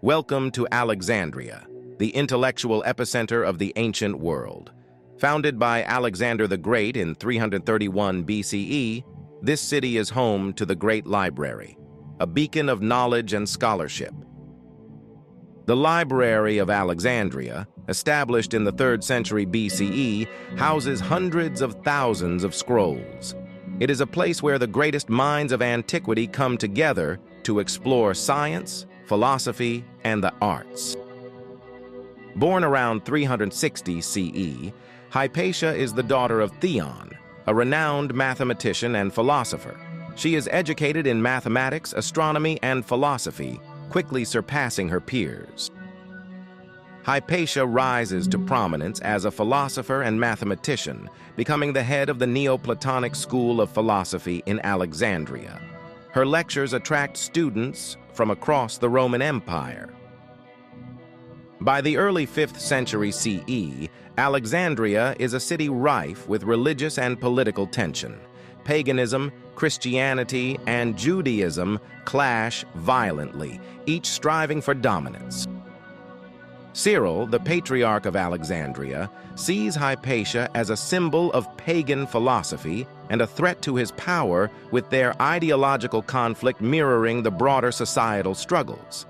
Welcome to Alexandria, the intellectual epicenter of the ancient world. Founded by Alexander the Great in 331 BCE, this city is home to the Great Library, a beacon of knowledge and scholarship. The Library of Alexandria, established in the 3rd century BCE, houses hundreds of thousands of scrolls. It is a place where the greatest minds of antiquity come together to explore science, philosophy, and the arts. Born around 360 CE, Hypatia is the daughter of Theon, a renowned mathematician and philosopher. She is educated in mathematics, astronomy, and philosophy, quickly surpassing her peers. Hypatia rises to prominence as a philosopher and mathematician, becoming the head of the Neoplatonic school of philosophy in Alexandria. Her lectures attract students from across the Roman Empire. By the early 5th century CE, Alexandria is a city rife with religious and political tension. Paganism, Christianity, and Judaism clash violently, each striving for dominance. Cyril, the patriarch of Alexandria, sees Hypatia as a symbol of pagan philosophy and a threat to his power, with their ideological conflict mirroring the broader societal struggles.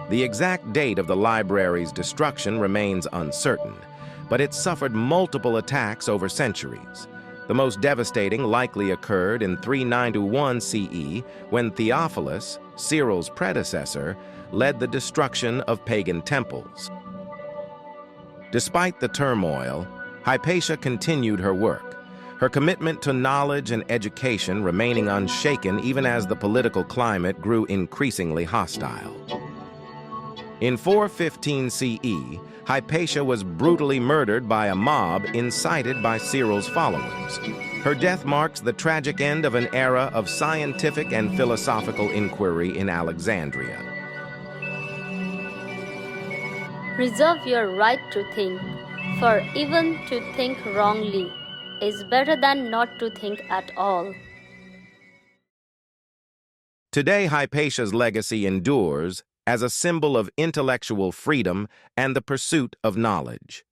The exact date of the library's destruction remains uncertain, but it suffered multiple attacks over centuries. The most devastating likely occurred in 391 CE, when Theophilus, Cyril's predecessor, led the destruction of pagan temples. Despite the turmoil, Hypatia continued her work, her commitment to knowledge and education remaining unshaken even as the political climate grew increasingly hostile. In 415 CE, Hypatia was brutally murdered by a mob incited by Cyril's followers. Her death marks the tragic end of an era of scientific and philosophical inquiry in Alexandria. Reserve your right to think, for even to think wrongly is better than not to think at all. Today, Hypatia's legacy endures as a symbol of intellectual freedom and the pursuit of knowledge.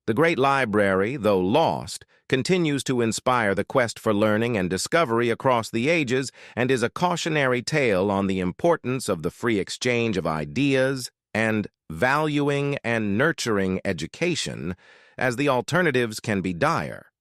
The Great Library, though lost, continues to inspire the quest for learning and discovery across the ages and is a cautionary tale on the importance of the free exchange of ideas and valuing and nurturing education, as the alternatives can be dire.